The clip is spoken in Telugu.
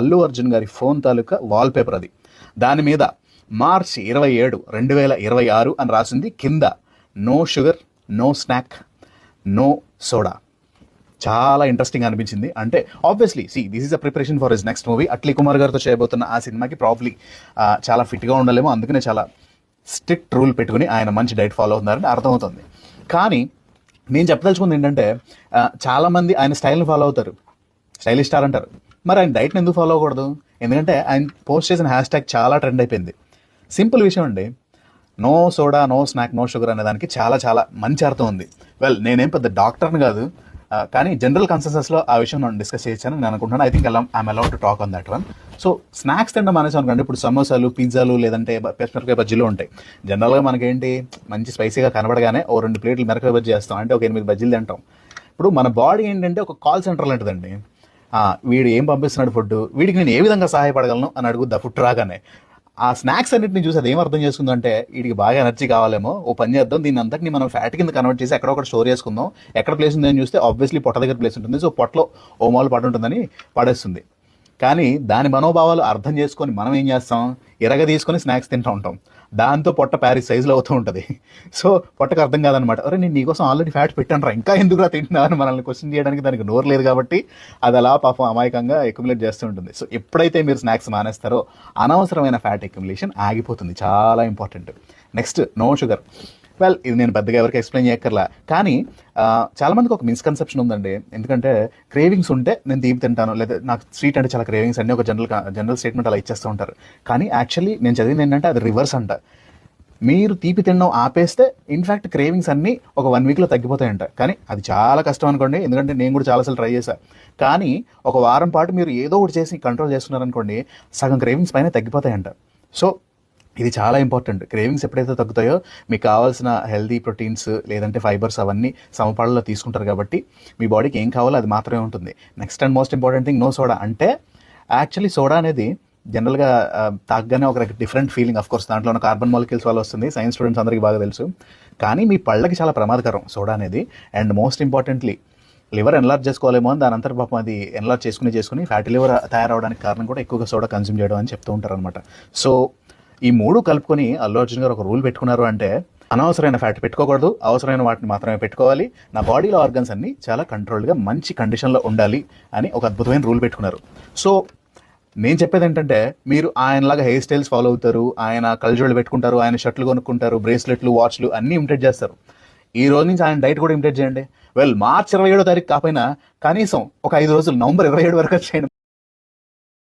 అల్లు అర్జున్ గారి ఫోన్ తాలూకా వాల్పేపర్ అది. దాని మీద మార్చి 27, 2026 అని రాసింది. కింద no sugar, no snack, no soda. చాలా ఇంట్రెస్టింగ్ అనిపించింది. అంటే obviously this is a preparation for his next movie. Atlee Kumar గారితో చేయబోతున్న ఆ సినిమాకి ప్రాబ్లీ చాలా ఫిట్గా ఉండాలేమో, అందుకనే చాలా స్ట్రిక్ట్ రూల్ పెట్టుకుని ఆయన మంచి డైట్ ఫాలో అవుతున్నారని అర్థమవుతుంది. కానీ నేను చెప్పదలుచుకుంది ఏంటంటే, చాలామంది ఆయన స్టైల్ని ఫాలో అవుతారు, స్టైలిష్ స్టార్ అంటారు. మరి ఆయన డైట్ని ఎందుకు ఫాలో అవ్వకూడదు? ఎందుకంటే ఆయన పోస్ట్ చేసిన హ్యాష్ ట్యాగ్ చాలా ట్రెండ్ అయిపోయింది. సింపుల్ విషయం అండి, no soda, no snack, no sugar అనే దానికి చాలా చాలా మంచి అర్థం ఉంది. వెల్, నేనేం పెద్ద డాక్టర్ని కాదు, కానీ జనరల్ కన్సెన్సస్లో ఆ విషయం నేను డిస్కస్ చేయొచ్చాను నేను అనుకుంటున్నాను. I think I'm allowed to talk on that one. So snacks తినడం మానేసాం అనుకోండి, ఇప్పుడు సమోసాలు, పిజ్జాలు, లేదంటే మిరపకాయ బజ్జీలు ఉంటాయి. జనరల్గా మనకేంటి, మంచి స్పైసీగా కనబడగానే 2 ప్లేట్లు మిరపకాయ బజ్జీ చేస్తాం, అంటే ఒక 8 బజ్జీలు తింటాం. ఇప్పుడు మన బాడీ ఏంటంటే ఒక కాల్ సెంటర్ లాంటిదండి. వీడు ఏం పంపిస్తున్నాడు ఫుడ్, వీడికి నేను ఏ విధంగా సహాయపడగలను అని అడుగుద్దా ఫుడ్ రాగానే. ఆ స్నాక్స్ అన్నింటిని చూసి అది ఏం అర్థం చేసుకుందంటే, వీడికి బాగా ఎనర్జీ కావాలేమో, ఓ పని చేద్దాం, దీన్ని అంతటిని మనం ఫ్యాట్ కింద కన్వర్ట్ చేసి ఎక్కడొకటి స్టోర్ చేసుకుందాం. ఎక్కడ ప్లేస్ ఉందని చూస్తే ఆబ్వియస్లీ పొట్ట దగ్గర ప్లేస్ ఉంటుంది. సో పొట్టలో ఓ మాలు పడి ఉంటుందని పడేస్తుంది. కానీ దాని మనోభావాలు అర్థం చేసుకొని మనం ఏం చేస్తాం, ఎరగ తీసుకొని స్నాక్స్ తింటూ ఉంటాం. దాంతో పొట్ట ప్యారిస్ సైజులో అవుతూ ఉంటుంది. సో పొట్టకు అర్థం కాదనమాట, అరే నేను నీకోసం ఆల్రెడీ ఫ్యాట్ పెట్టాను రా, ఇంకా ఎందుకురా తింటున్నా అని మనల్ని క్వశ్చన్ చేయడానికి దానికి నోరు లేదు కాబట్టి అది అలా పాపం అమాయకంగా అక్యుములేట్ చేస్తూ ఉంటుంది. సో ఎప్పుడైతే మీరు స్నాక్స్ మానేస్తారో అనవసరమైన ఫ్యాట్ అక్యుములేషన్ ఆగిపోతుంది. చాలా important. Next, no sugar. Well, ఇది నేను పెద్దగా ఎవరికి ఎక్స్ప్లెయిన్ చేయక్కర్లా, కానీ చాలామందికి ఒక మిస్కన్సెప్షన్ ఉందండి. ఎందుకంటే క్రేవింగ్స్ ఉంటే నేను తీపి తింటాను, లేదా నాకు స్వీట్ అంటే చాలా క్రేవింగ్స్ అన్నీ ఒక జనరల్ స్టేట్మెంట్ అలా ఇచ్చేస్తూ ఉంటారు. కానీ యాక్చువల్లీ నేను చదివింది ఏంటంటే అది రివర్స్ అంట. మీరు తీపి తినడం ఆపేస్తే ఇన్ఫ్యాక్ట్ క్రేవింగ్స్ అన్నీ ఒక 1 వీక్లో తగ్గిపోతాయంట. కానీ అది చాలా కష్టం అనుకోండి, ఎందుకంటే నేను కూడా చాలాసార్లు ట్రై చేశాను. కానీ ఒక వారం పాటు మీరు ఏదో ఒకటి చేసి కంట్రోల్ చేస్తున్నారనుకోండి, సగం క్రేవింగ్స్ పైన తగ్గిపోతాయంట. సో ఇది చాలా ఇంపార్టెంట్. క్రేవింగ్స్ ఎప్పుడైతే తగ్గుతాయో మీకు కావాల్సిన హెల్దీ ప్రోటీన్స్ లేదంటే ఫైబర్స్ అవన్నీ సమపాళ్ళలో తీసుకుంటారు కాబట్టి మీ బాడీకి ఏం కావాలో అది మాత్రమే ఉంటుంది. Next and most important thing, no soda. అంటే యాక్చువల్లీ సోడా అనేది జనరల్గా తాగగానే ఒక డిఫరెంట్ ఫీలింగ్. ఆఫ్ కోర్స్ దాంట్లో ఉన్న కార్బన్ మాలిక్యూల్స్ వల్ల వస్తుంది, సైన్స్ స్టూడెంట్స్ అందరికీ బాగా తెలుసు. కానీ మీ పళ్ళకి చాలా ప్రమాదకరం సోడా అనేది. And most importantly liver enlarge చేసుకోవాలేమో అని దాని అంతా పాపం అది ఎన్లార్జ్ చేసుకుని ఫ్యాటీ లివర్ తయారవడానికి కారణం కూడా ఎక్కువగా సోడా కన్జ్యూమ్ చేయడం అని చెప్తూ ఉంటారు అనమాట. సో ఈ 3 కలుపుకొని అల్లు అర్జున్ గారు ఒక రూల్ పెట్టుకున్నారు. అంటే అనవసరమైన ఫ్యాట్ పెట్టుకోకూడదు, అవసరమైన వాటిని మాత్రమే పెట్టుకోవాలి, నా బాడీలో ఆర్గన్స్ అన్నీ చాలా కంట్రోల్డ్గా మంచి కండిషన్లో ఉండాలి అని ఒక అద్భుతమైన రూల్ పెట్టుకున్నారు. సో నేను చెప్పేది ఏంటంటే, మీరు ఆయనలాగా హెయిర్ స్టైల్స్ ఫాలో అవుతారు, ఆయన కళ్ళజోళ్ళు పెట్టుకుంటారు, ఆయన షర్ట్లు కొనుక్కుంటారు, బ్రేస్లెట్లు, వాచ్లు అన్నీ ఇమిటేట్ చేస్తారు. ఈ రోజు నుంచి ఆయన డైట్ కూడా ఇమిటేట్ చేయండి. వెల్, మార్చి 27వ తారీఖు కాకపోయినా కనీసం ఒక 5 రోజులు, నవంబర్ 27 వరకు చేయండి.